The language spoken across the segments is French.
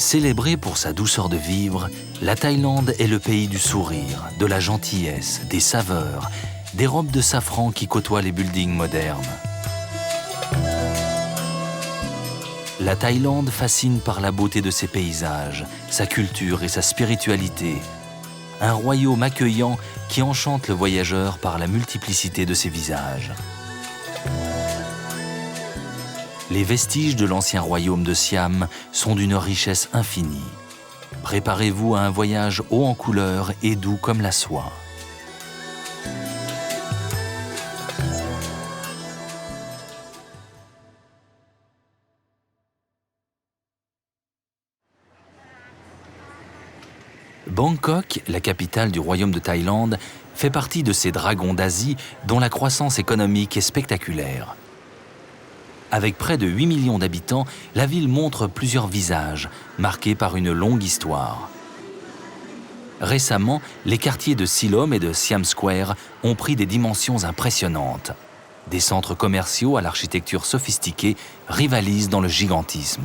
Célébrée pour sa douceur de vivre, la Thaïlande est le pays du sourire, de la gentillesse, des saveurs, des robes de safran qui côtoient les buildings modernes. La Thaïlande fascine par la beauté de ses paysages, sa culture et sa spiritualité. Un royaume accueillant qui enchante le voyageur par la multiplicité de ses visages. Les vestiges de l'ancien royaume de Siam sont d'une richesse infinie. Préparez-vous à un voyage haut en couleurs et doux comme la soie. Bangkok, la capitale du royaume de Thaïlande, fait partie de ces dragons d'Asie dont la croissance économique est spectaculaire. Avec près de 8 millions d'habitants, la ville montre plusieurs visages, marqués par une longue histoire. Récemment, les quartiers de Siloam et de Siam Square ont pris des dimensions impressionnantes. Des centres commerciaux à l'architecture sophistiquée rivalisent dans le gigantisme.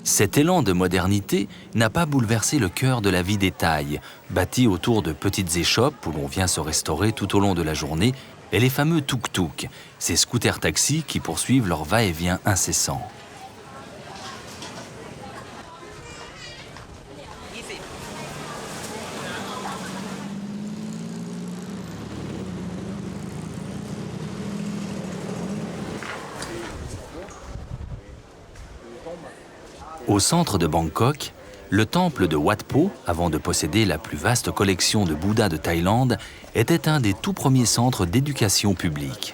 Cet élan de modernité n'a pas bouleversé le cœur de la vie des Thaïs, bâtie autour de petites échoppes où l'on vient se restaurer tout au long de la journée, et les fameux tuk-tuk, ces scooters-taxis qui poursuivent leur va-et-vient incessant. Au centre de Bangkok, le temple de Wat Po, avant de posséder la plus vaste collection de Bouddhas de Thaïlande, était un des tout premiers centres d'éducation publique.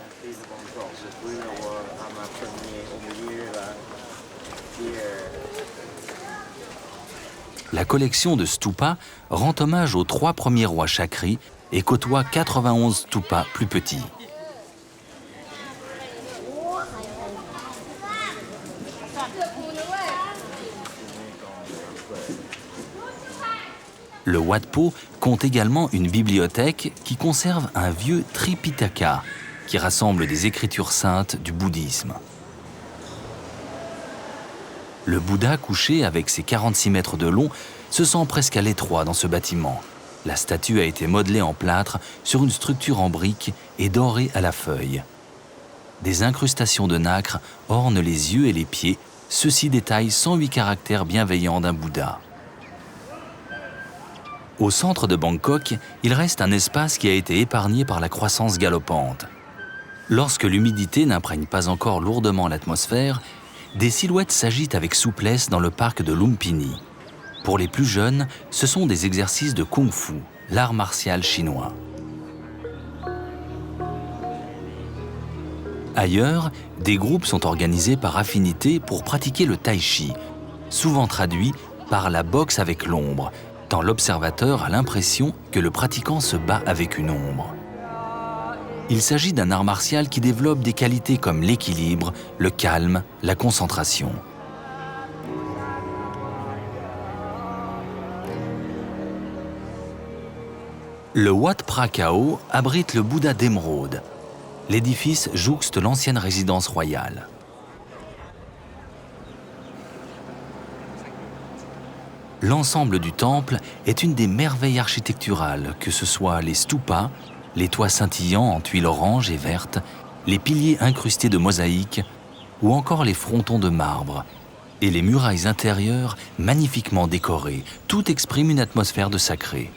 La collection de stupas rend hommage aux 3 premiers rois Chakri et côtoie 91 stupas plus petits. Le Wat Po compte également une bibliothèque qui conserve un vieux Tripitaka, qui rassemble des écritures saintes du bouddhisme. Le Bouddha couché avec ses 46 mètres de long se sent presque à l'étroit dans ce bâtiment. La statue a été modelée en plâtre sur une structure en briques et dorée à la feuille. Des incrustations de nacre ornent les yeux et les pieds, ceux-ci détaillent 108 caractères bienveillants d'un Bouddha. Au centre de Bangkok, il reste un espace qui a été épargné par la croissance galopante. Lorsque l'humidité n'imprègne pas encore lourdement l'atmosphère, des silhouettes s'agitent avec souplesse dans le parc de Lumpini. Pour les plus jeunes, ce sont des exercices de kung-fu, l'art martial chinois. Ailleurs, des groupes sont organisés par affinité pour pratiquer le tai chi, souvent traduit par la boxe avec l'ombre, tant l'observateur a l'impression que le pratiquant se bat avec une ombre. Il s'agit d'un art martial qui développe des qualités comme l'équilibre, le calme, la concentration. Le Wat Phra Kao abrite le Bouddha d'émeraude. L'édifice jouxte l'ancienne résidence royale. L'ensemble du temple est une des merveilles architecturales, que ce soit les stupas, les toits scintillants en tuiles orange et vertes, les piliers incrustés de mosaïques ou encore les frontons de marbre et les murailles intérieures magnifiquement décorées. Tout exprime une atmosphère de sacré.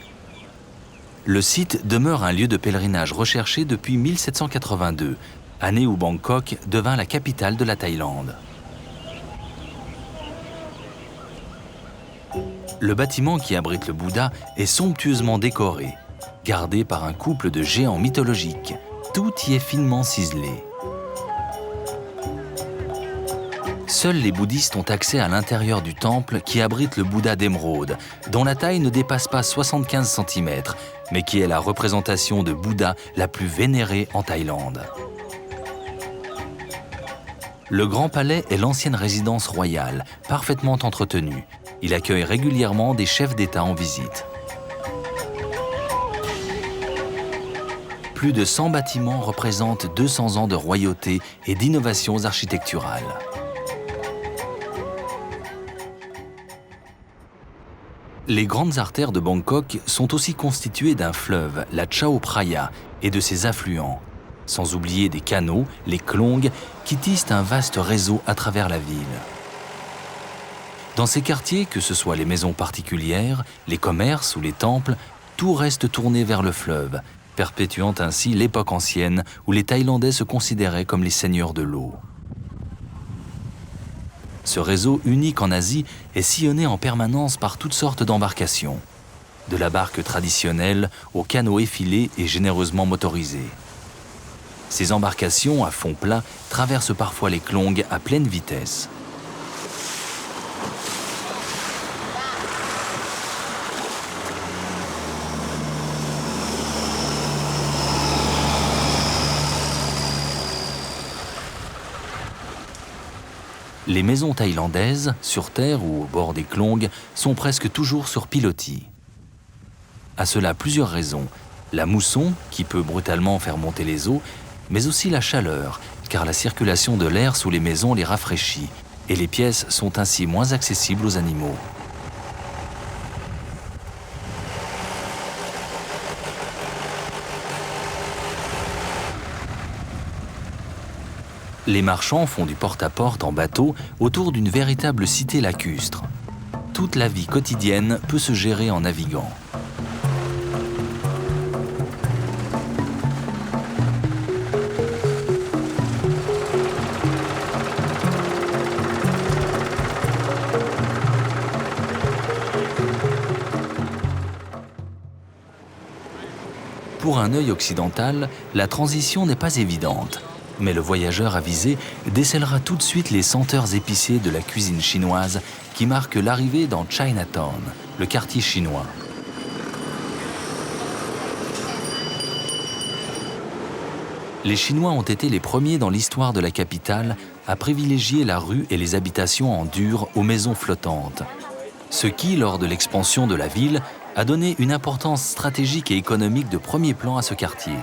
Le site demeure un lieu de pèlerinage recherché depuis 1782, année où Bangkok devint la capitale de la Thaïlande. Le bâtiment qui abrite le Bouddha est somptueusement décoré, gardé par un couple de géants mythologiques. Tout y est finement ciselé. Seuls les bouddhistes ont accès à l'intérieur du temple qui abrite le Bouddha d'émeraude, dont la taille ne dépasse pas 75 cm, mais qui est la représentation de Bouddha la plus vénérée en Thaïlande. Le Grand Palais est l'ancienne résidence royale, parfaitement entretenue. Il accueille régulièrement des chefs d'État en visite. Plus de 100 bâtiments représentent 200 ans de royauté et d'innovations architecturales. Les grandes artères de Bangkok sont aussi constituées d'un fleuve, la Chao Phraya, et de ses affluents, sans oublier des canaux, les klongs, qui tissent un vaste réseau à travers la ville. Dans ces quartiers, que ce soit les maisons particulières, les commerces ou les temples, tout reste tourné vers le fleuve, perpétuant ainsi l'époque ancienne où les Thaïlandais se considéraient comme les seigneurs de l'eau. Ce réseau unique en Asie est sillonné en permanence par toutes sortes d'embarcations, de la barque traditionnelle aux canots effilés et généreusement motorisés. Ces embarcations à fond plat traversent parfois les klongs à pleine vitesse. Les maisons thaïlandaises, sur terre ou au bord des klongs, sont presque toujours sur pilotis. À cela plusieurs raisons. La mousson, qui peut brutalement faire monter les eaux, mais aussi la chaleur, car la circulation de l'air sous les maisons les rafraîchit, et les pièces sont ainsi moins accessibles aux animaux. Les marchands font du porte-à-porte en bateau autour d'une véritable cité lacustre. Toute la vie quotidienne peut se gérer en naviguant. Pour un œil occidental, la transition n'est pas évidente. Mais le voyageur avisé décèlera tout de suite les senteurs épicées de la cuisine chinoise qui marquent l'arrivée dans Chinatown, le quartier chinois. Les Chinois ont été les premiers dans l'histoire de la capitale à privilégier la rue et les habitations en dur aux maisons flottantes. Ce qui, lors de l'expansion de la ville, a donné une importance stratégique et économique de premier plan à ce quartier.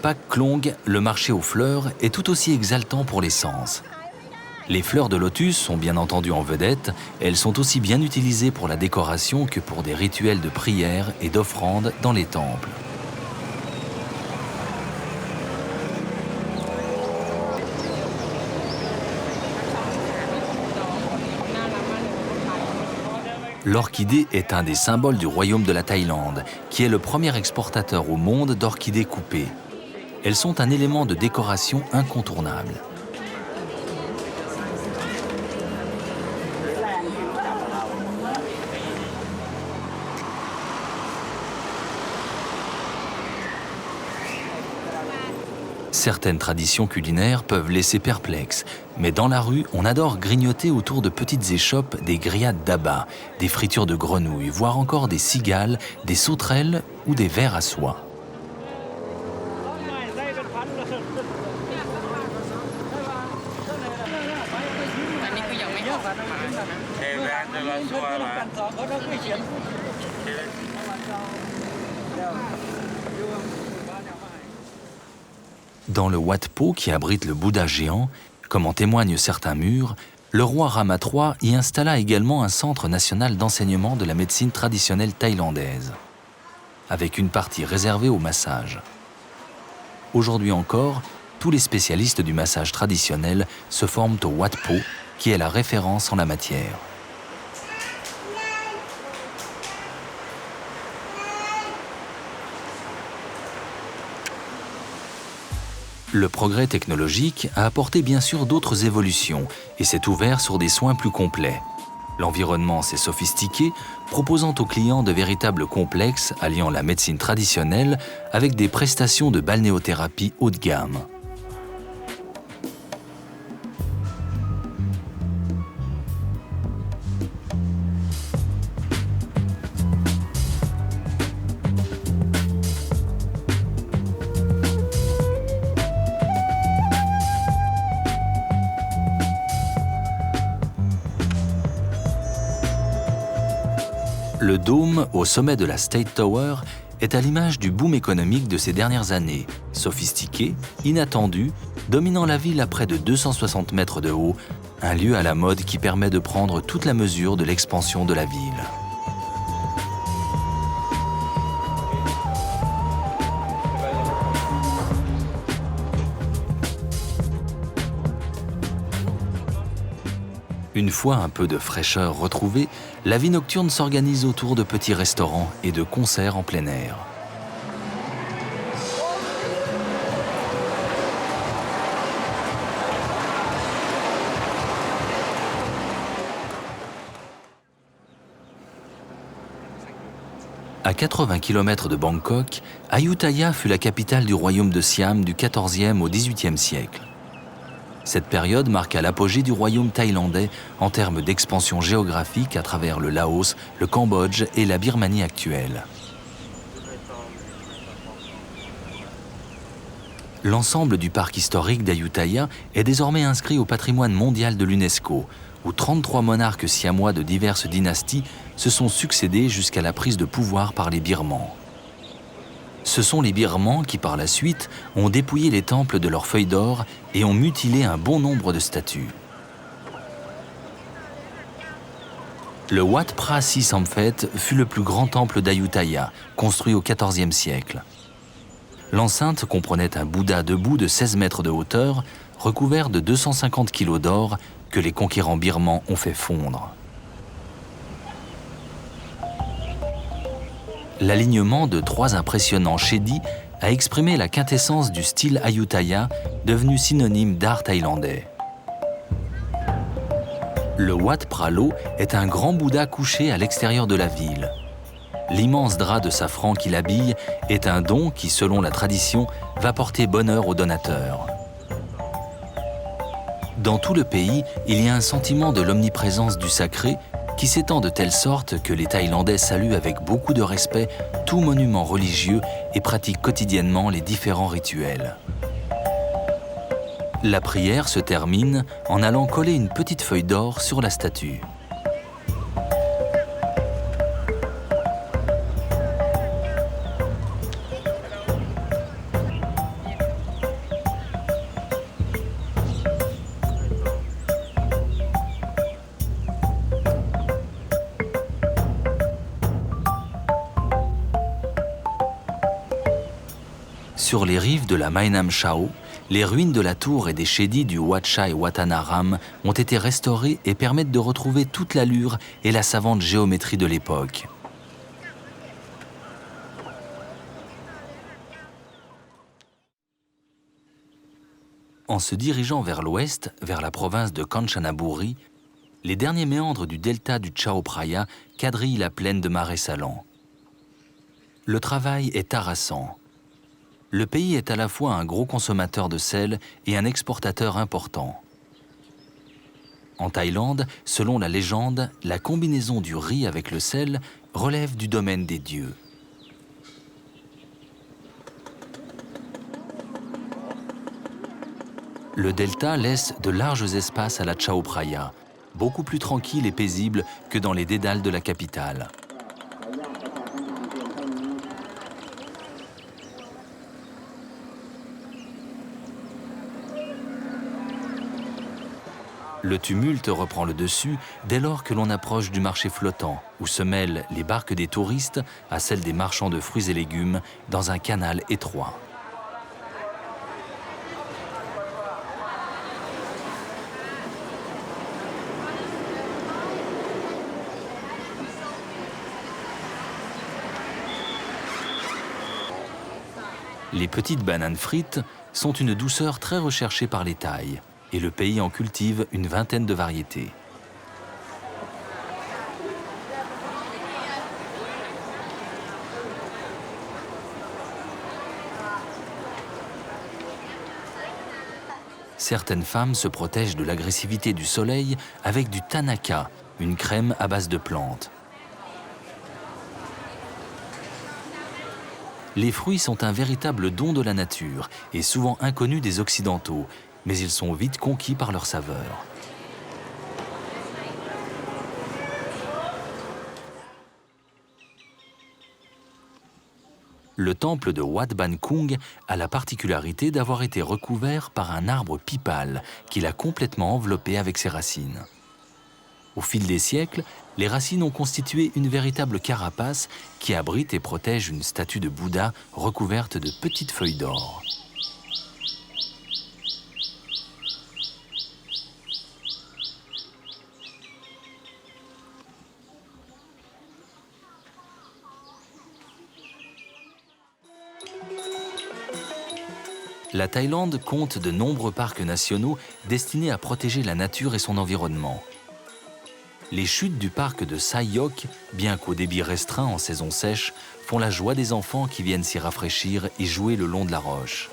Pak Klong, le marché aux fleurs, est tout aussi exaltant pour les sens. Les fleurs de lotus sont bien entendu en vedette, elles sont aussi bien utilisées pour la décoration que pour des rituels de prière et d'offrande dans les temples. L'orchidée est un des symboles du royaume de la Thaïlande, qui est le premier exportateur au monde d'orchidées coupées. Elles sont un élément de décoration incontournable. Certaines traditions culinaires peuvent laisser perplexe, mais dans la rue, on adore grignoter autour de petites échoppes des grillades d'abats, des fritures de grenouilles, voire encore des cigales, des sauterelles ou des vers à soie. Dans le Wat Po qui abrite le Bouddha géant, comme en témoignent certains murs, le roi Rama III y installa également un centre national d'enseignement de la médecine traditionnelle thaïlandaise, avec une partie réservée au massage. Aujourd'hui encore, tous les spécialistes du massage traditionnel se forment au Wat Po, qui est la référence en la matière. Le progrès technologique a apporté bien sûr d'autres évolutions et s'est ouvert sur des soins plus complets. L'environnement s'est sophistiqué, proposant aux clients de véritables complexes alliant la médecine traditionnelle avec des prestations de balnéothérapie haut de gamme. Le dôme, au sommet de la State Tower, est à l'image du boom économique de ces dernières années, sophistiqué, inattendu, dominant la ville à près de 260 mètres de haut, un lieu à la mode qui permet de prendre toute la mesure de l'expansion de la ville. Une fois un peu de fraîcheur retrouvée, la vie nocturne s'organise autour de petits restaurants et de concerts en plein air. À 80 km de Bangkok, Ayutthaya fut la capitale du royaume de Siam du XIVe au XVIIIe siècle. Cette période marqua l'apogée du royaume thaïlandais en termes d'expansion géographique à travers le Laos, le Cambodge et la Birmanie actuelle. L'ensemble du parc historique d'Ayutthaya est désormais inscrit au patrimoine mondial de l'UNESCO, où 33 monarques siamois de diverses dynasties se sont succédés jusqu'à la prise de pouvoir par les Birmans. Ce sont les Birmans qui, par la suite, ont dépouillé les temples de leurs feuilles d'or et ont mutilé un bon nombre de statues. Le Wat Phra Si Samphet fut le plus grand temple d'Ayutthaya, construit au XIVe siècle. L'enceinte comprenait un Bouddha debout de 16 mètres de hauteur, recouvert de 250 kilos d'or que les conquérants birmans ont fait fondre. L'alignement de 3 impressionnants chedis a exprimé la quintessence du style Ayutthaya, devenu synonyme d'art thaïlandais. Le Wat Phra Lo est un grand Bouddha couché à l'extérieur de la ville. L'immense drap de safran qui l'habille est un don qui, selon la tradition, va porter bonheur au donateur. Dans tout le pays, il y a un sentiment de l'omniprésence du sacré qui s'étend de telle sorte que les Thaïlandais saluent avec beaucoup de respect tout monument religieux et pratiquent quotidiennement les différents rituels. La prière se termine en allant coller une petite feuille d'or sur la statue. Sur les rives de la Mae Nam Chao, les ruines de la tour et des chedis du Wat Chai Watanaram ont été restaurées et permettent de retrouver toute l'allure et la savante géométrie de l'époque. En se dirigeant vers l'ouest, vers la province de Kanchanaburi, les derniers méandres du delta du Chao Phraya quadrillent la plaine de Maré Salan. Le travail est harassant. Le pays est à la fois un gros consommateur de sel et un exportateur important. En Thaïlande, selon la légende, la combinaison du riz avec le sel relève du domaine des dieux. Le delta laisse de larges espaces à la Chao Phraya, beaucoup plus tranquille et paisible que dans les dédales de la capitale. Le tumulte reprend le dessus dès lors que l'on approche du marché flottant, où se mêlent les barques des touristes à celles des marchands de fruits et légumes dans un canal étroit. Les petites bananes frites sont une douceur très recherchée par les Thaïs, et le pays en cultive une vingtaine de variétés. Certaines femmes se protègent de l'agressivité du soleil avec du Tanaka, une crème à base de plantes. Les fruits sont un véritable don de la nature et souvent inconnus des Occidentaux, mais ils sont vite conquis par leur saveur. Le temple de Wat Ban Kung a la particularité d'avoir été recouvert par un arbre pipal qui l'a complètement enveloppé avec ses racines. Au fil des siècles, les racines ont constitué une véritable carapace qui abrite et protège une statue de Bouddha recouverte de petites feuilles d'or. La Thaïlande compte de nombreux parcs nationaux destinés à protéger la nature et son environnement. Les chutes du parc de Sai Yok, bien qu'au débit restreint en saison sèche, font la joie des enfants qui viennent s'y rafraîchir et jouer le long de la roche.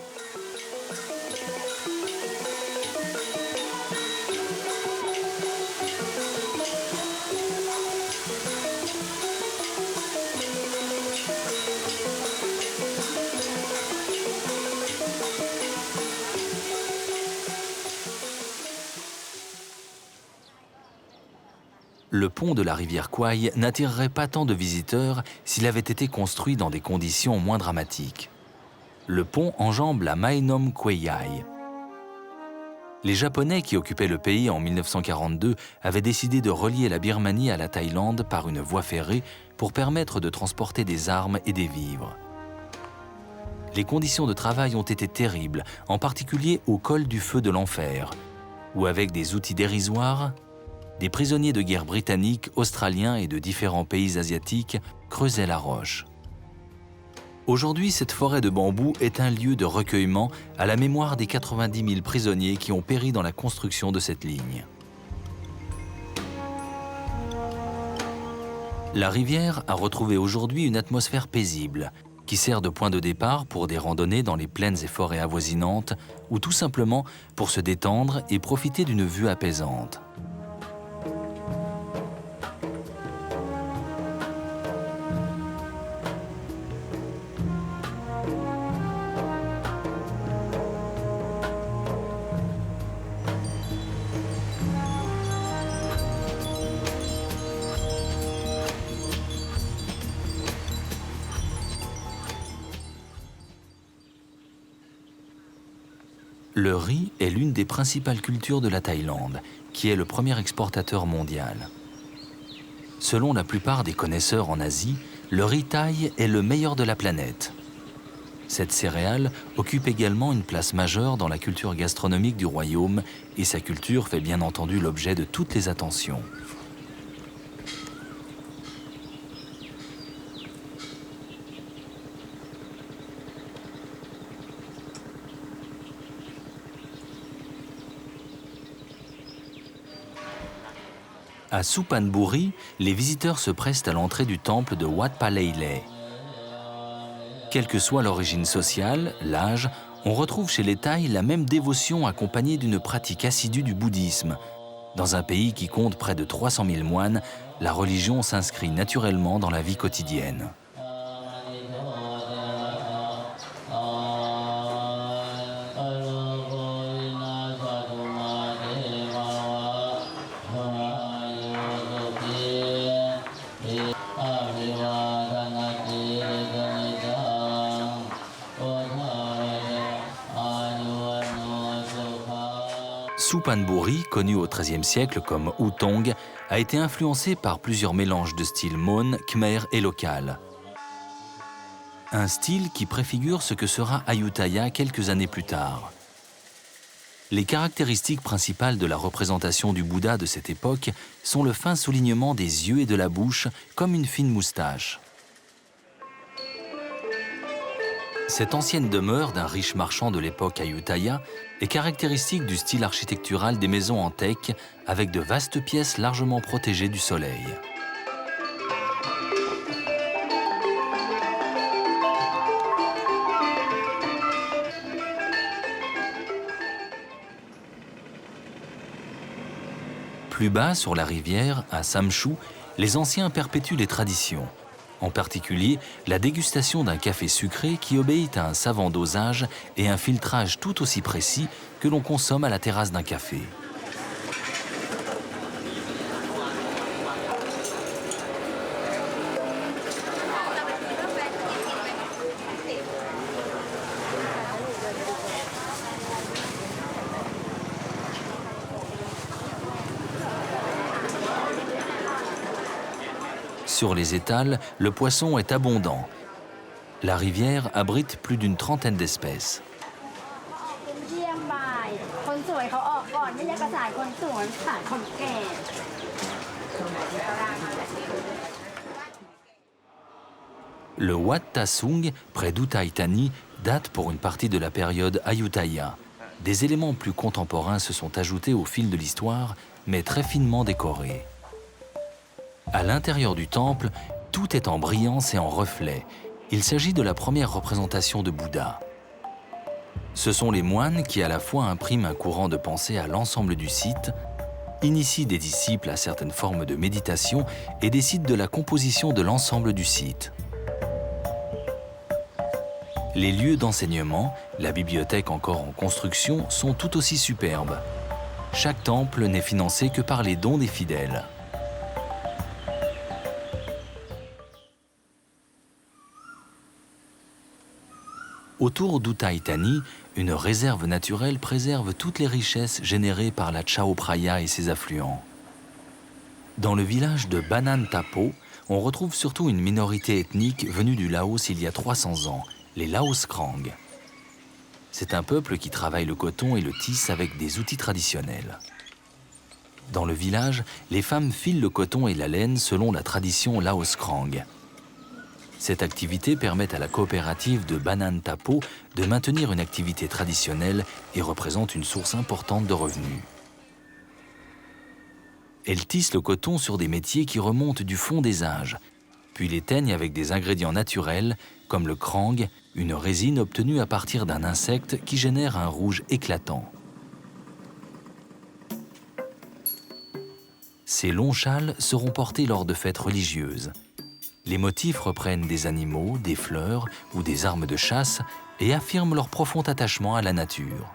Le pont de la rivière Kwai n'attirerait pas tant de visiteurs s'il avait été construit dans des conditions moins dramatiques. Le pont enjambe la Mae Nom Kwai Yai. Les Japonais qui occupaient le pays en 1942 avaient décidé de relier la Birmanie à la Thaïlande par une voie ferrée pour permettre de transporter des armes et des vivres. Les conditions de travail ont été terribles, en particulier au col du feu de l'enfer, où avec des outils dérisoires, des prisonniers de guerre britanniques, australiens et de différents pays asiatiques creusaient la roche. Aujourd'hui, cette forêt de bambou est un lieu de recueillement à la mémoire des 90 000 prisonniers qui ont péri dans la construction de cette ligne. La rivière a retrouvé aujourd'hui une atmosphère paisible, qui sert de point de départ pour des randonnées dans les plaines et forêts avoisinantes, ou tout simplement pour se détendre et profiter d'une vue apaisante. Le riz est l'une des principales cultures de la Thaïlande, qui est le premier exportateur mondial. Selon la plupart des connaisseurs en Asie, le riz thaï est le meilleur de la planète. Cette céréale occupe également une place majeure dans la culture gastronomique du royaume et sa culture fait bien entendu l'objet de toutes les attentions. À Suphanburi, les visiteurs se pressent à l'entrée du temple de Wat Pa Leilei. Quelle que soit l'origine sociale, l'âge, on retrouve chez les Thaïs la même dévotion accompagnée d'une pratique assidue du bouddhisme. Dans un pays qui compte près de 300 000 moines, la religion s'inscrit naturellement dans la vie quotidienne. Suphanburi, connu au XIIIe siècle comme Hutong, a été influencé par plusieurs mélanges de styles Mon, Khmer et local. Un style qui préfigure ce que sera Ayutthaya quelques années plus tard. Les caractéristiques principales de la représentation du Bouddha de cette époque sont le fin soulignement des yeux et de la bouche comme une fine moustache. Cette ancienne demeure d'un riche marchand de l'époque Ayutthaya est caractéristique du style architectural des maisons en teck avec de vastes pièces largement protégées du soleil. Plus bas, sur la rivière, à Samchu, les anciens perpétuent les traditions. En particulier, la dégustation d'un café sucré qui obéit à un savant dosage et un filtrage tout aussi précis que l'on consomme à la terrasse d'un café. Sur les étals, le poisson est abondant. La rivière abrite plus d'une trentaine d'espèces. เยี่ยมบ่ายคนสวยเขาออกก่อนไม่ใช่ภาษาคนสวยภาษาคนแก่ Le Wat Tasung, près d'Uthai Thani, date pour une partie de la période Ayutthaya. Des éléments plus contemporains se sont ajoutés au fil de l'histoire, mais très finement décorés. À l'intérieur du temple, tout est en brillance et en reflets. Il s'agit de la première représentation de Bouddha. Ce sont les moines qui à la fois impriment un courant de pensée à l'ensemble du site, initient des disciples à certaines formes de méditation et décident de la composition de l'ensemble du site. Les lieux d'enseignement, la bibliothèque encore en construction, sont tout aussi superbes. Chaque temple n'est financé que par les dons des fidèles. Autour d'Uthai Thani, une réserve naturelle préserve toutes les richesses générées par la Chao Phraya et ses affluents. Dans le village de Banan Thapo, on retrouve surtout une minorité ethnique venue du Laos il y a 300 ans, les Laos Krang. C'est un peuple qui travaille le coton et le tisse avec des outils traditionnels. Dans le village, les femmes filent le coton et la laine selon la tradition Laos Krang. Cette activité permet à la coopérative de Banan Thapo de maintenir une activité traditionnelle et représente une source importante de revenus. Elles tissent le coton sur des métiers qui remontent du fond des âges, puis les teignent avec des ingrédients naturels comme le krang, une résine obtenue à partir d'un insecte qui génère un rouge éclatant. Ces longs châles seront portés lors de fêtes religieuses. Les motifs reprennent des animaux, des fleurs ou des armes de chasse et affirment leur profond attachement à la nature.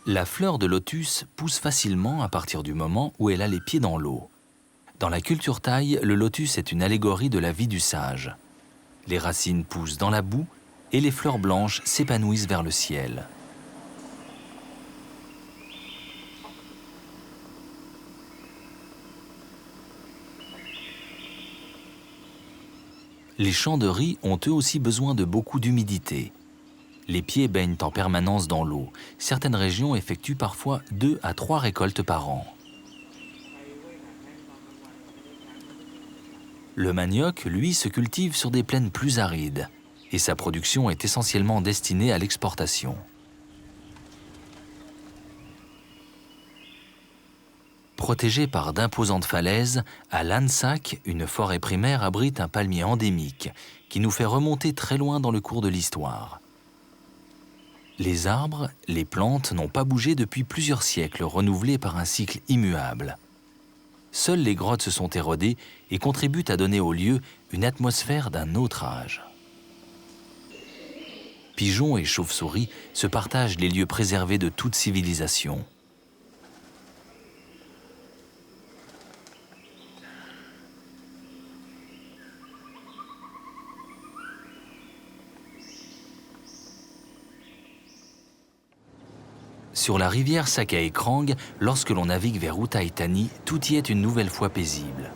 La fleur de lotus pousse facilement à partir du moment où elle a les pieds dans l'eau. Dans la culture thaï, le lotus est une allégorie de la vie du sage. Les racines poussent dans la boue et les fleurs blanches s'épanouissent vers le ciel. Les champs de riz ont eux aussi besoin de beaucoup d'humidité. Les pieds baignent en permanence dans l'eau. Certaines régions effectuent parfois 2 à 3 récoltes par an. Le manioc, lui, se cultive sur des plaines plus arides et sa production est essentiellement destinée à l'exportation. Protégé par d'imposantes falaises, à Lansak, une forêt primaire abrite un palmier endémique qui nous fait remonter très loin dans le cours de l'histoire. Les arbres, les plantes n'ont pas bougé depuis plusieurs siècles, renouvelés par un cycle immuable. Seules les grottes se sont érodées et contribuent à donner au lieu une atmosphère d'un autre âge. Pigeons et chauves-souris se partagent les lieux préservés de toute civilisation. Sur la rivière Sakai Krang, lorsque l'on navigue vers Uthai Thani, tout y est une nouvelle fois paisible.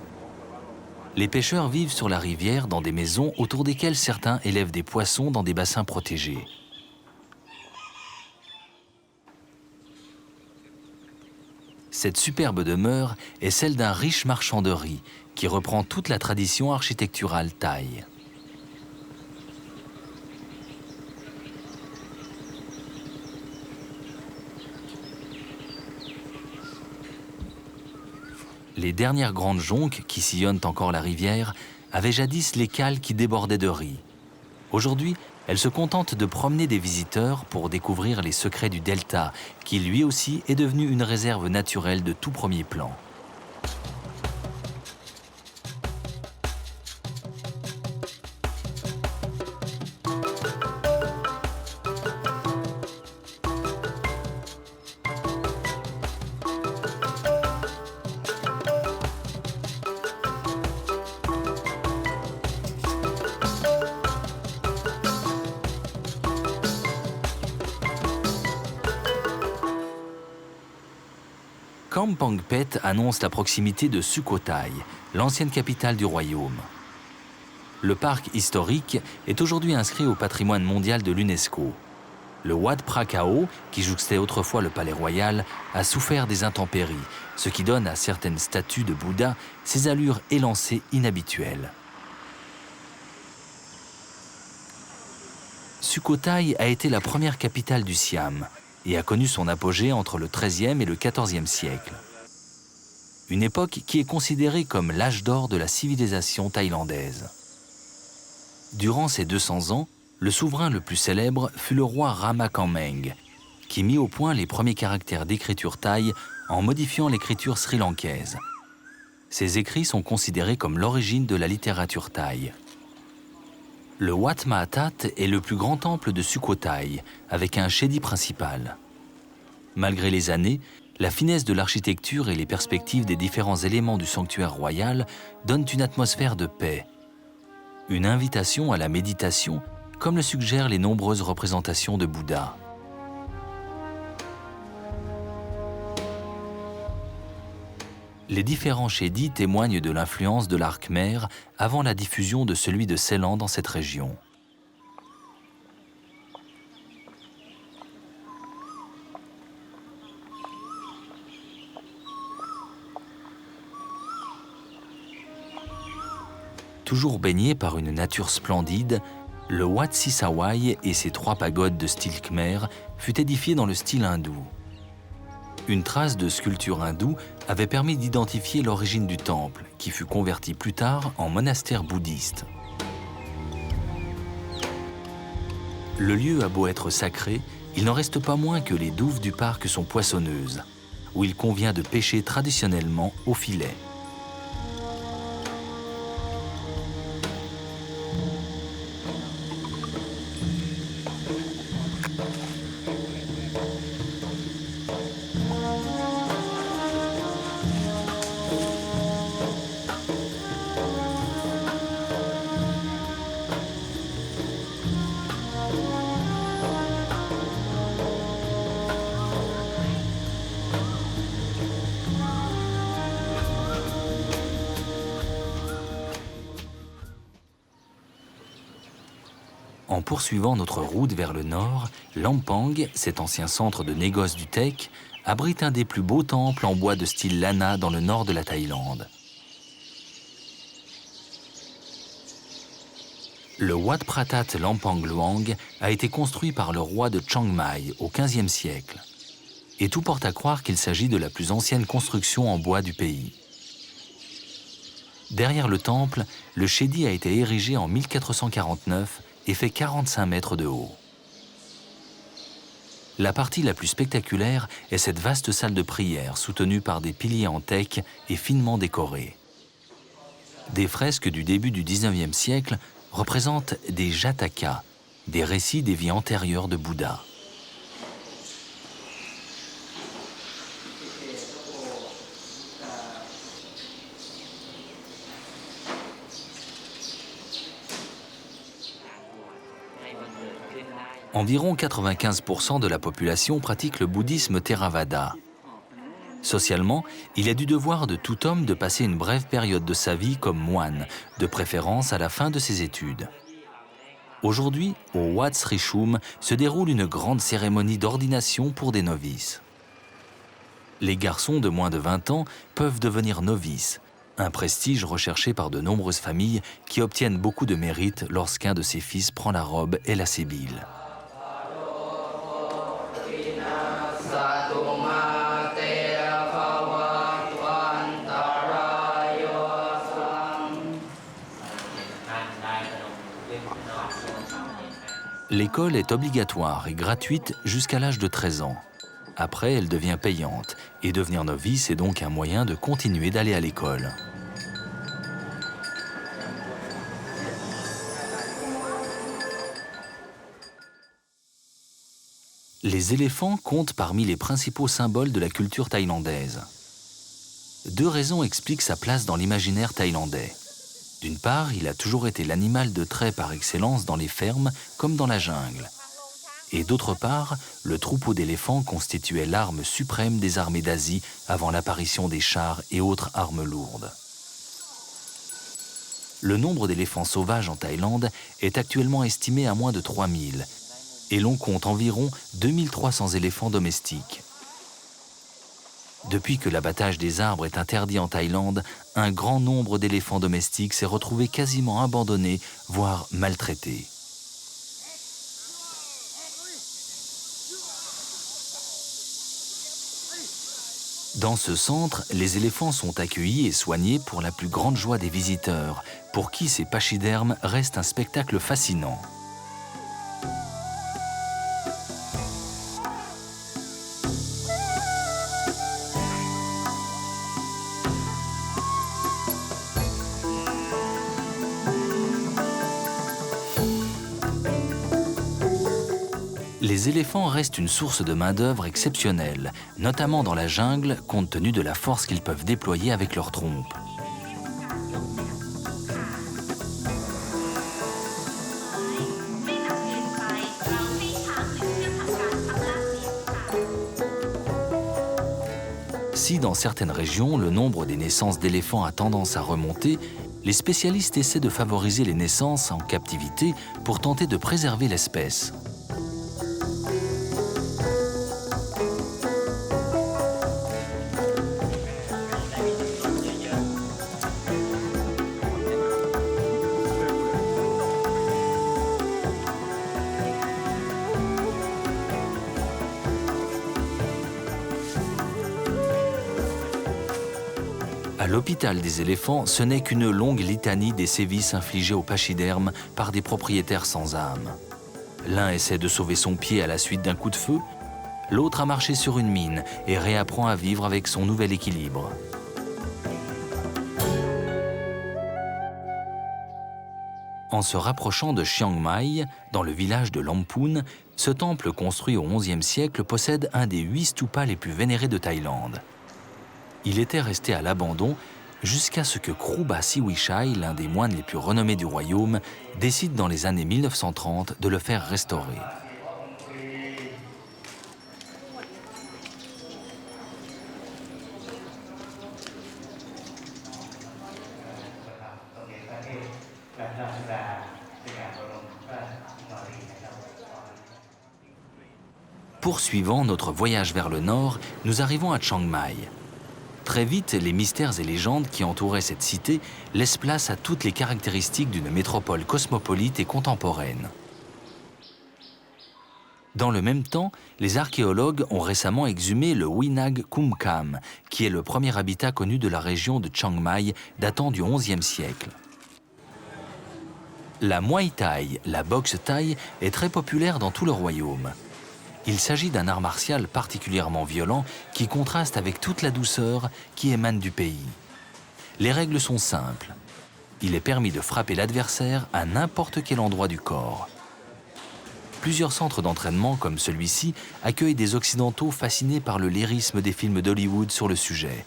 Les pêcheurs vivent sur la rivière dans des maisons autour desquelles certains élèvent des poissons dans des bassins protégés. Cette superbe demeure est celle d'un riche marchand de riz qui reprend toute la tradition architecturale thaï. Les dernières grandes jonques qui sillonnent encore la rivière avaient jadis les cales qui débordaient de riz. Aujourd'hui, elles se contentent de promener des visiteurs pour découvrir les secrets du delta, qui lui aussi est devenu une réserve naturelle de tout premier plan. Kampong Phet annonce la proximité de Sukhothai, l'ancienne capitale du royaume. Le parc historique est aujourd'hui inscrit au patrimoine mondial de l'UNESCO. Le Wat Phra Kao, qui jouxtait autrefois le palais royal, a souffert des intempéries, ce qui donne à certaines statues de Bouddha ces allures élancées inhabituelles. Sukhothai a été la première capitale du Siam et a connu son apogée entre le XIIIe et le XIVe siècle. Une époque qui est considérée comme l'âge d'or de la civilisation thaïlandaise. Durant ces 200 ans, le souverain le plus célèbre fut le roi Rama Kammeng, qui mit au point les premiers caractères d'écriture thaï en modifiant l'écriture sri-lankaise. Ces écrits sont considérés comme l'origine de la littérature thaï. Le Wat Maha That est le plus grand temple de Sukhothai, avec un chedi principal. Malgré les années, la finesse de l'architecture et les perspectives des différents éléments du sanctuaire royal donnent une atmosphère de paix. Une invitation à la méditation, comme le suggèrent les nombreuses représentations de Bouddha. Les différents chedis témoignent de l'influence de l'art khmer avant la diffusion de celui de Ceylan dans cette région. Toujours baigné par une nature splendide, le Wat Sisawai et ses 3 pagodes de style khmer fut édifié dans le style hindou. Une trace de sculpture hindoue avait permis d'identifier l'origine du temple, qui fut converti plus tard en monastère bouddhiste. Le lieu a beau être sacré, il n'en reste pas moins que les douves du parc sont poissonneuses, où il convient de pêcher traditionnellement au filet. En poursuivant notre route vers le nord, Lampang, cet ancien centre de négoce du teck, abrite un des plus beaux temples en bois de style Lana dans le nord de la Thaïlande. Le Wat Phra That Lampang Luang a été construit par le roi de Chiang Mai au XVe siècle. Et tout porte à croire qu'il s'agit de la plus ancienne construction en bois du pays. Derrière le temple, le chedi a été érigé en 1449 et fait 45 mètres de haut. La partie la plus spectaculaire est cette vaste salle de prière soutenue par des piliers en teck et finement décorés. Des fresques du début du XIXe siècle représentent des jatakas, des récits des vies antérieures de Bouddha. Environ 95% de la population pratique le bouddhisme Theravada. Socialement, il est du devoir de tout homme de passer une brève période de sa vie comme moine, de préférence à la fin de ses études. Aujourd'hui, au Wat Sri Chum se déroule une grande cérémonie d'ordination pour des novices. Les garçons de moins de 20 ans peuvent devenir novices, un prestige recherché par de nombreuses familles qui obtiennent beaucoup de mérite lorsqu'un de ses fils prend la robe et la sébile. L'école est obligatoire et gratuite jusqu'à l'âge de 13 ans. Après, elle devient payante, et devenir novice est donc un moyen de continuer d'aller à l'école. Les éléphants comptent parmi les principaux symboles de la culture thaïlandaise. 2 raisons expliquent sa place dans l'imaginaire thaïlandais. D'une part, il a toujours été l'animal de trait par excellence dans les fermes comme dans la jungle. et d'autre part, le troupeau d'éléphants constituait l'arme suprême des armées d'Asie avant l'apparition des chars et autres armes lourdes. Le nombre d'éléphants sauvages en Thaïlande est actuellement estimé à moins de 3000, et l'on compte environ 2300 éléphants domestiques. Depuis que l'abattage des arbres est interdit en Thaïlande, un grand nombre d'éléphants domestiques s'est retrouvé quasiment abandonné, voire maltraité. Dans ce centre, les éléphants sont accueillis et soignés pour la plus grande joie des visiteurs, pour qui ces pachydermes restent un spectacle fascinant. Les éléphants restent une source de main-d'œuvre exceptionnelle, notamment dans la jungle, compte tenu de la force qu'ils peuvent déployer avec leurs trompes. Si dans certaines régions, le nombre des naissances d'éléphants a tendance à remonter, les spécialistes essaient de favoriser les naissances en captivité pour tenter de préserver l'espèce. À l'hôpital des éléphants, ce n'est qu'une longue litanie des sévices infligés aux pachydermes par des propriétaires sans âme. L'un essaie de sauver son pied à la suite d'un coup de feu, l'autre a marché sur une mine et réapprend à vivre avec son nouvel équilibre. En se rapprochant de Chiang Mai, dans le village de Lamphun, ce temple construit au XIe siècle possède un des 8 stupas les plus vénérés de Thaïlande. Il était resté à l'abandon jusqu'à ce que Kruba Siwichai, l'un des moines les plus renommés du royaume, décide dans les années 1930 de le faire restaurer. Poursuivant notre voyage vers le nord, nous arrivons à Chiang Mai. Très vite, les mystères et légendes qui entouraient cette cité laissent place à toutes les caractéristiques d'une métropole cosmopolite et contemporaine. Dans le même temps, les archéologues ont récemment exhumé le Winag Kumkam, qui est le premier habitat connu de la région de Chiang Mai datant du XIe siècle. La Muay Thai, la boxe thaï, est très populaire dans tout le royaume. Il s'agit d'un art martial particulièrement violent qui contraste avec toute la douceur qui émane du pays. Les règles sont simples. Il est permis de frapper l'adversaire à n'importe quel endroit du corps. Plusieurs centres d'entraînement comme celui-ci accueillent des Occidentaux fascinés par le lyrisme des films d'Hollywood sur le sujet.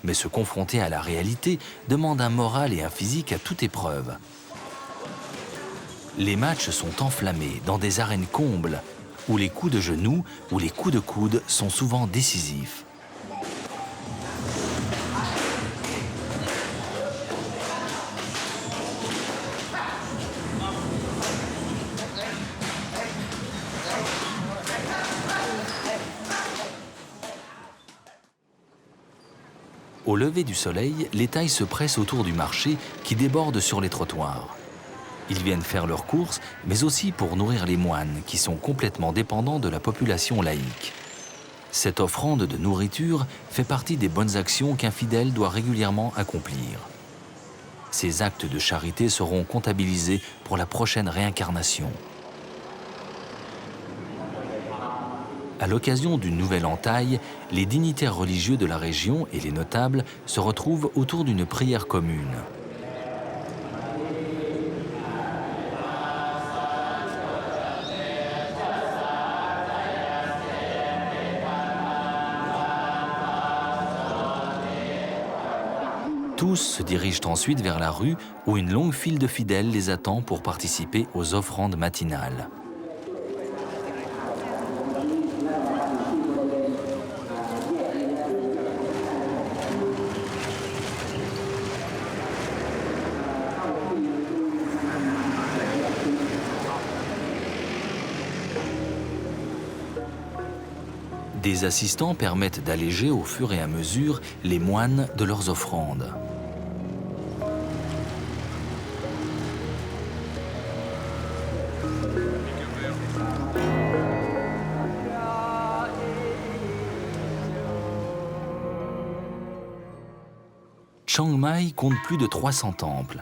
Mais se confronter à la réalité demande un moral et un physique à toute épreuve. Les matchs sont enflammés dans des arènes combles, où les coups de genoux ou les coups de coude sont souvent décisifs. Au lever du soleil, les Thaïs se pressent autour du marché qui déborde sur les trottoirs. Ils viennent faire leurs courses, mais aussi pour nourrir les moines, qui sont complètement dépendants de la population laïque. Cette offrande de nourriture fait partie des bonnes actions qu'un fidèle doit régulièrement accomplir. Ces actes de charité seront comptabilisés pour la prochaine réincarnation. À l'occasion d'une nouvelle entaille, les dignitaires religieux de la région et les notables se retrouvent autour d'une prière commune. Tous se dirigent ensuite vers la rue où une longue file de fidèles les attend pour participer aux offrandes matinales. Des assistants permettent d'alléger au fur et à mesure les moines de leurs offrandes. Chiang Mai compte plus de 300 temples.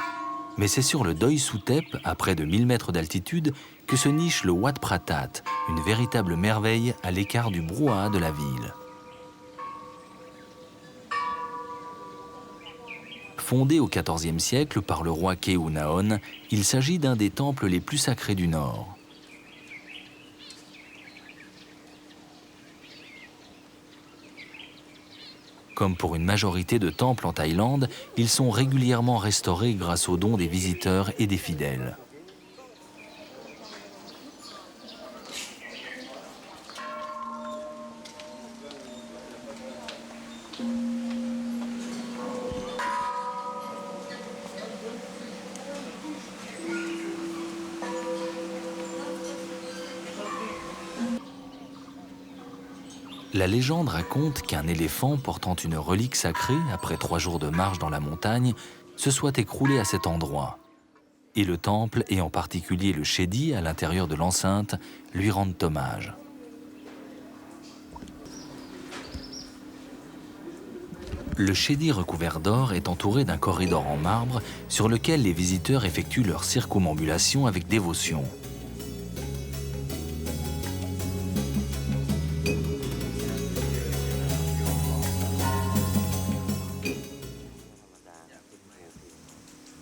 Mais c'est sur le Doi Suthep, à près de 1000 mètres d'altitude, que se niche le Wat Pratat, une véritable merveille à l'écart du brouhaha de la ville. Fondé au XIVe siècle par le roi Khéonaon, il s'agit d'un des temples les plus sacrés du Nord. Comme pour une majorité de temples en Thaïlande, ils sont régulièrement restaurés grâce aux dons des visiteurs et des fidèles. La légende raconte qu'un éléphant portant une relique sacrée, après 3 jours de marche dans la montagne, se soit écroulé à cet endroit. Et le temple, et en particulier le Chedi à l'intérieur de l'enceinte, lui rendent hommage. Le Chedi recouvert d'or est entouré d'un corridor en marbre sur lequel les visiteurs effectuent leur circumambulation avec dévotion.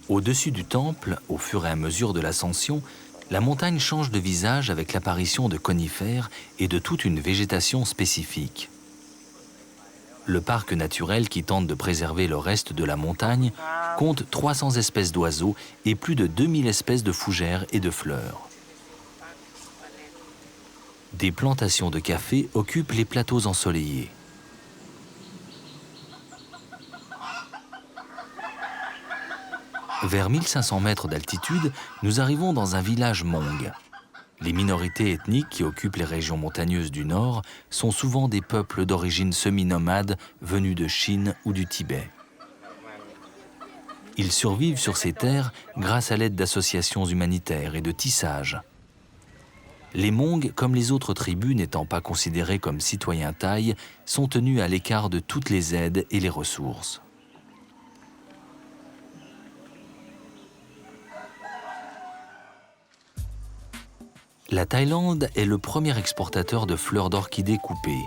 Au-dessus du temple, au fur et à mesure de l'ascension, la montagne change de visage avec l'apparition de conifères et de toute une végétation spécifique. Le parc naturel qui tente de préserver le reste de la montagne compte 300 espèces d'oiseaux et plus de 2000 espèces de fougères et de fleurs. Des plantations de café occupent les plateaux ensoleillés. Vers 1500 mètres d'altitude, nous arrivons dans un village Hmong. Les minorités ethniques qui occupent les régions montagneuses du Nord sont souvent des peuples d'origine semi-nomade venus de Chine ou du Tibet. Ils survivent sur ces terres grâce à l'aide d'associations humanitaires et de tissage. Les Hmong, comme les autres tribus n'étant pas considérées comme citoyens thaïs, sont tenus à l'écart de toutes les aides et les ressources. La Thaïlande est le premier exportateur de fleurs d'orchidées coupées.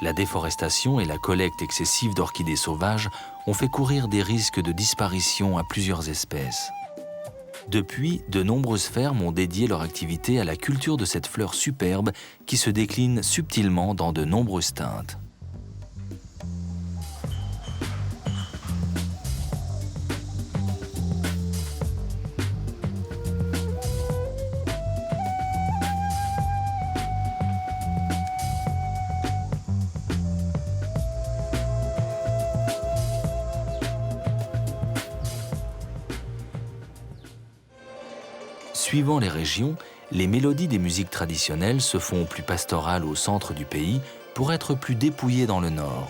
La déforestation et la collecte excessive d'orchidées sauvages ont fait courir des risques de disparition à plusieurs espèces. Depuis, de nombreuses fermes ont dédié leur activité à la culture de cette fleur superbe qui se décline subtilement dans de nombreuses teintes. Suivant les régions, les mélodies des musiques traditionnelles se font plus pastorales au centre du pays pour être plus dépouillées dans le nord.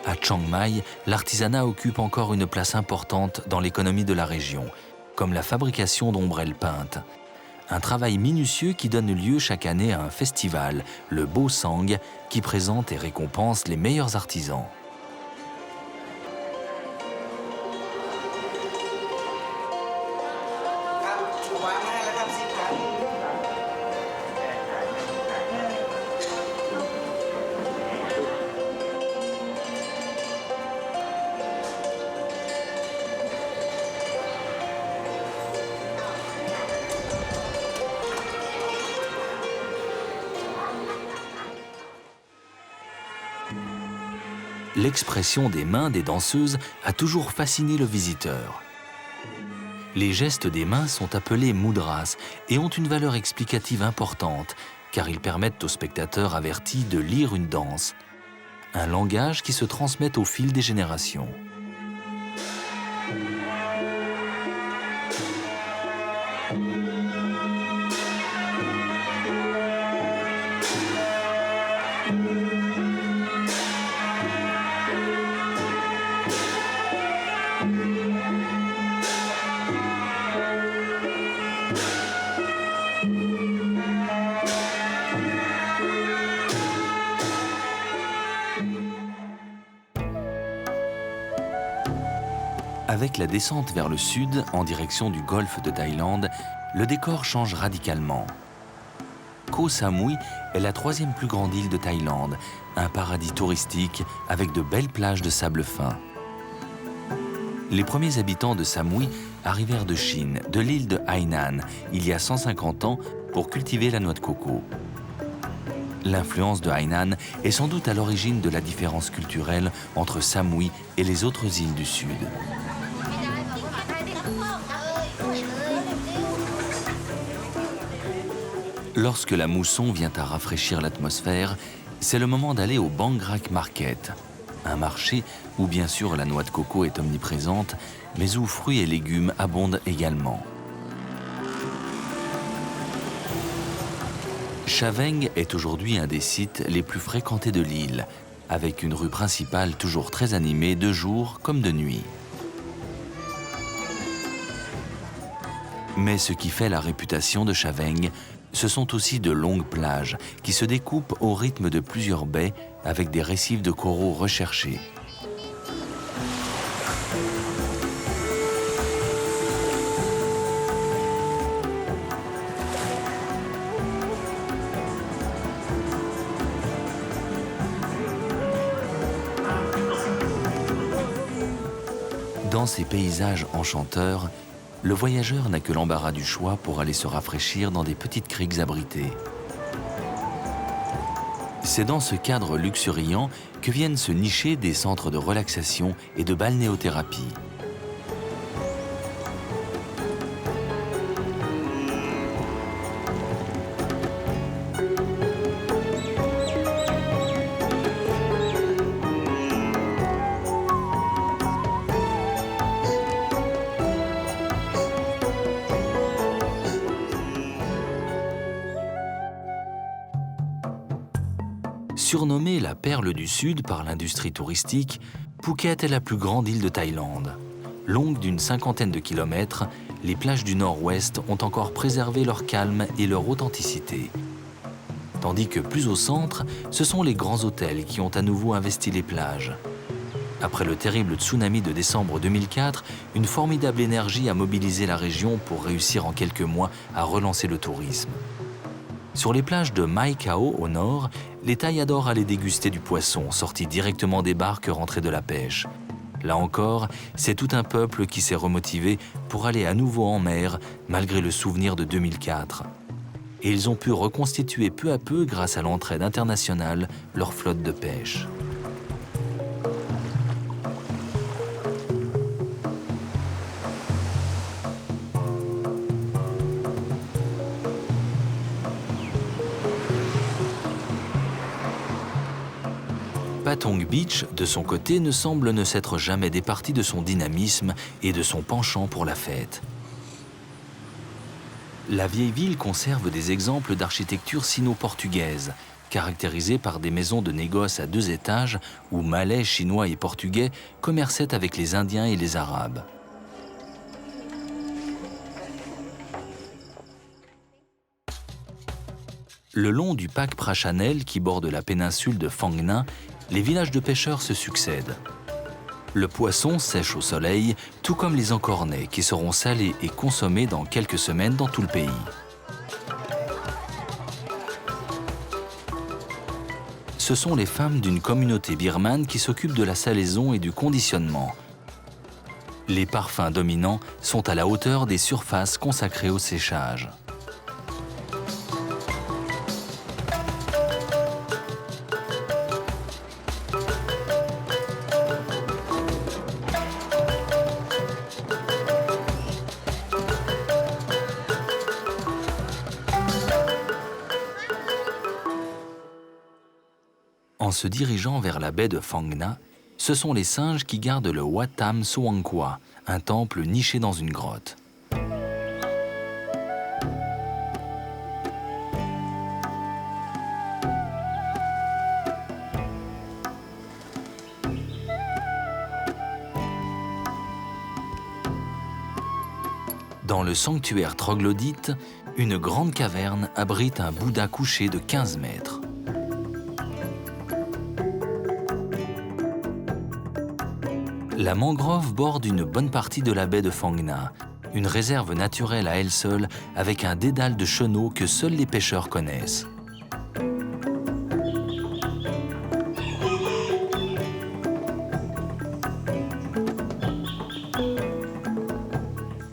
À Chiang Mai, l'artisanat occupe encore une place importante dans l'économie de la région, comme la fabrication d'ombrelles peintes. Un travail minutieux qui donne lieu chaque année à un festival, le Bo Sang, qui présente et récompense les meilleurs artisans. L'expression des mains des danseuses a toujours fasciné le visiteur. Les gestes des mains sont appelés mudras et ont une valeur explicative importante, car ils permettent aux spectateurs avertis de lire une danse, un langage qui se transmet au fil des générations. Avec la descente vers le sud, en direction du golfe de Thaïlande, le décor change radicalement. Koh Samui est la 3e plus grande île de Thaïlande, un paradis touristique avec de belles plages de sable fin. Les premiers habitants de Samui arrivèrent de Chine, de l'île de Hainan, il y a 150 ans, pour cultiver la noix de coco. L'influence de Hainan est sans doute à l'origine de la différence culturelle entre Samui et les autres îles du Sud. Lorsque la mousson vient à rafraîchir l'atmosphère, c'est le moment d'aller au Bangrak Market, un marché où bien sûr la noix de coco est omniprésente, mais où fruits et légumes abondent également. Chaveng est aujourd'hui un des sites les plus fréquentés de l'île, avec une rue principale toujours très animée de jour comme de nuit. Mais ce qui fait la réputation de Chaveng, ce sont aussi de longues plages qui se découpent au rythme de plusieurs baies avec des récifs de coraux recherchés. Dans ces paysages enchanteurs, le voyageur n'a que l'embarras du choix pour aller se rafraîchir dans des petites criques abritées. C'est dans ce cadre luxuriant que viennent se nicher des centres de relaxation et de balnéothérapie. Surnommée la perle du Sud par l'industrie touristique, Phuket est la plus grande île de Thaïlande. Longue d'une 50aine de kilomètres, les plages du nord-ouest ont encore préservé leur calme et leur authenticité. Tandis que plus au centre, ce sont les grands hôtels qui ont à nouveau investi les plages. Après le terrible tsunami de décembre 2004, une formidable énergie a mobilisé la région pour réussir en quelques mois à relancer le tourisme. Sur les plages de Mai Khao au nord, les Thaïs adorent aller déguster du poisson sorti directement des barques rentrées de la pêche. Là encore, c'est tout un peuple qui s'est remotivé pour aller à nouveau en mer malgré le souvenir de 2004. Et ils ont pu reconstituer peu à peu, grâce à l'entraide internationale, leur flotte de pêche. Patong Beach, de son côté, ne semble ne s'être jamais départi de son dynamisme et de son penchant pour la fête. La vieille ville conserve des exemples d'architecture sino-portugaise, caractérisée par des maisons de négoce à 2 étages où Malais, Chinois et Portugais commerçaient avec les Indiens et les Arabes. Le long du Pak Prachanel qui borde la péninsule de Phang Nga, les villages de pêcheurs se succèdent. Le poisson sèche au soleil, tout comme les encornets qui seront salés et consommés dans quelques semaines dans tout le pays. Ce sont les femmes d'une communauté birmane qui s'occupent de la salaison et du conditionnement. Les parfums dominants sont à la hauteur des surfaces consacrées au séchage. En se dirigeant vers la baie de Phang Nga, ce sont les singes qui gardent le Wat Tham Soangkwa, un temple niché dans une grotte. Dans le sanctuaire troglodyte, une grande caverne abrite un Bouddha couché de 15 mètres. La mangrove borde une bonne partie de la baie de Phang Nga, une réserve naturelle à elle seule avec un dédale de chenaux que seuls les pêcheurs connaissent.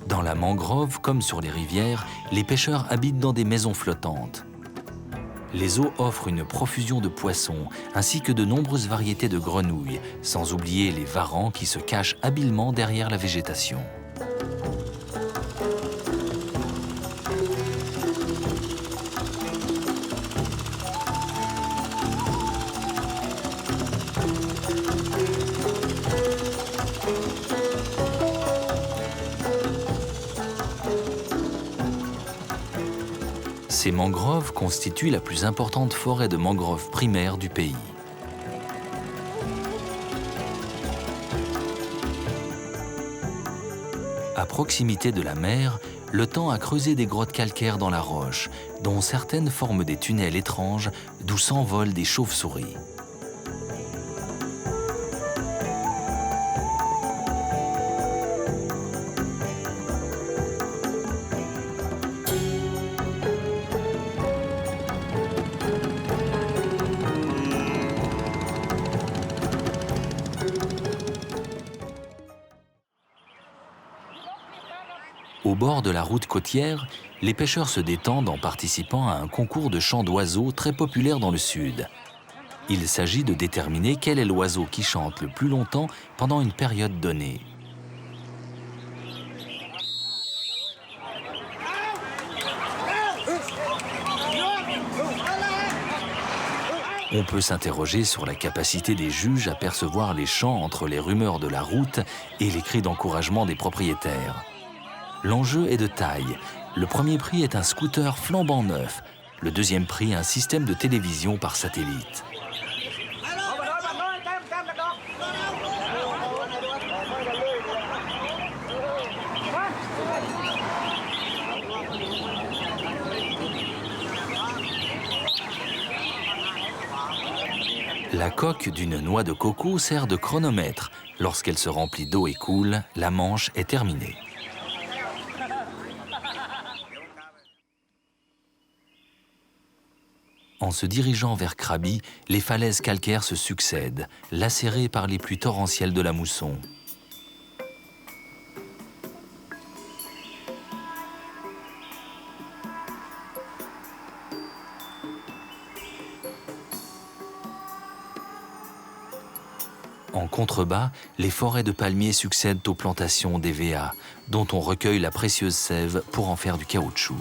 Dans la mangrove, comme sur les rivières, les pêcheurs habitent dans des maisons flottantes. Les eaux offrent une profusion de poissons, ainsi que de nombreuses variétés de grenouilles, sans oublier les varans qui se cachent habilement derrière la végétation. Ces mangroves constituent la plus importante forêt de mangroves primaires du pays. À proximité de la mer, le temps a creusé des grottes calcaires dans la roche, dont certaines forment des tunnels étranges d'où s'envolent des chauves-souris. Au bord de la route côtière, les pêcheurs se détendent en participant à un concours de chant d'oiseaux très populaire dans le sud. Il s'agit de déterminer quel est l'oiseau qui chante le plus longtemps pendant une période donnée. On peut s'interroger sur la capacité des juges à percevoir les chants entre les rumeurs de la route et les cris d'encouragement des propriétaires. L'enjeu est de taille. Le premier prix est un scooter flambant neuf. Le deuxième prix, un système de télévision par satellite. La coque d'une noix de coco sert de chronomètre. Lorsqu'elle se remplit d'eau et coule, la manche est terminée. En se dirigeant vers Krabi, les falaises calcaires se succèdent, lacérées par les pluies torrentielles de la mousson. En contrebas, les forêts de palmiers succèdent aux plantations d'hévéas, dont on recueille la précieuse sève pour en faire du caoutchouc.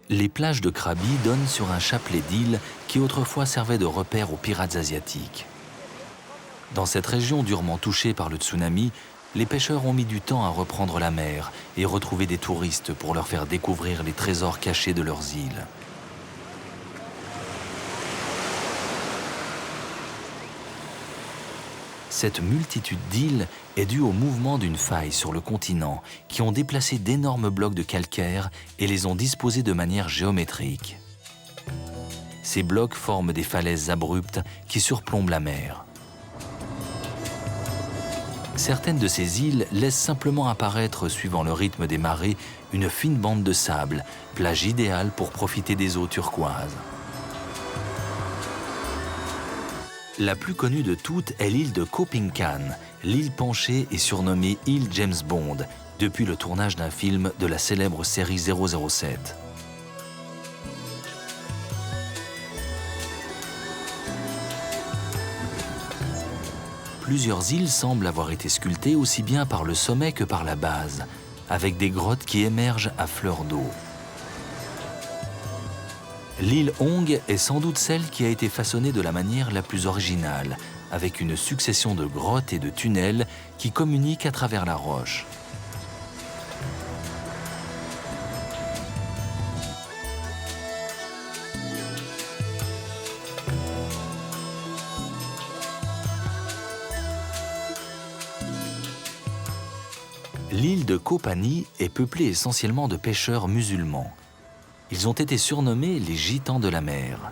Les plages de Krabi donnent sur un chapelet d'îles qui autrefois servait de repère aux pirates asiatiques. Dans cette région durement touchée par le tsunami, les pêcheurs ont mis du temps à reprendre la mer et retrouver des touristes pour leur faire découvrir les trésors cachés de leurs îles. Cette multitude d'îles est due au mouvement d'une faille sur le continent qui ont déplacé d'énormes blocs de calcaire et les ont disposés de manière géométrique. Ces blocs forment des falaises abruptes qui surplombent la mer. Certaines de ces îles laissent simplement apparaître, suivant le rythme des marées, une fine bande de sable, plage idéale pour profiter des eaux turquoises. La plus connue de toutes est l'île de Koh Ping Kan. L'île penchée est surnommée île James Bond, depuis le tournage d'un film de la célèbre série 007. plusieurs îles semblent avoir été sculptées aussi bien par le sommet que par la base, avec des grottes qui émergent à fleur d'eau. L'île Hong est sans doute celle qui a été façonnée de la manière la plus originale, avec une succession de grottes et de tunnels qui communiquent à travers la roche. L'île de Koh Phangan est peuplée essentiellement de pêcheurs musulmans. Ils ont été surnommés les gitans de la mer.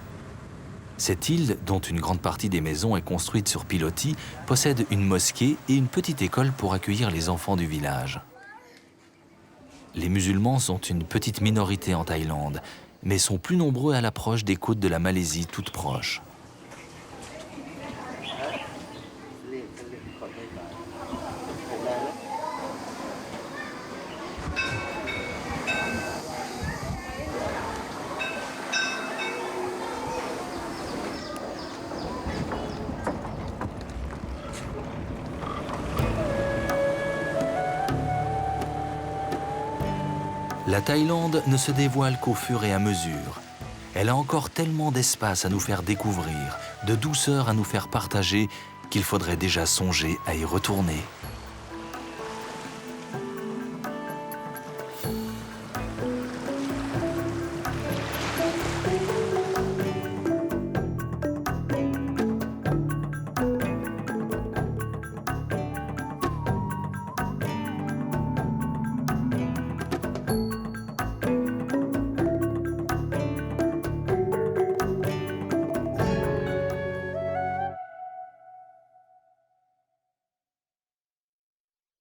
Cette île, dont une grande partie des maisons est construite sur pilotis, possède une mosquée et une petite école pour accueillir les enfants du village. Les musulmans sont une petite minorité en Thaïlande, mais sont plus nombreux à l'approche des côtes de la Malaisie toutes proches. La Thaïlande ne se dévoile qu'au fur et à mesure. Elle a encore tellement d'espace à nous faire découvrir, de douceur à nous faire partager, qu'il faudrait déjà songer à y retourner.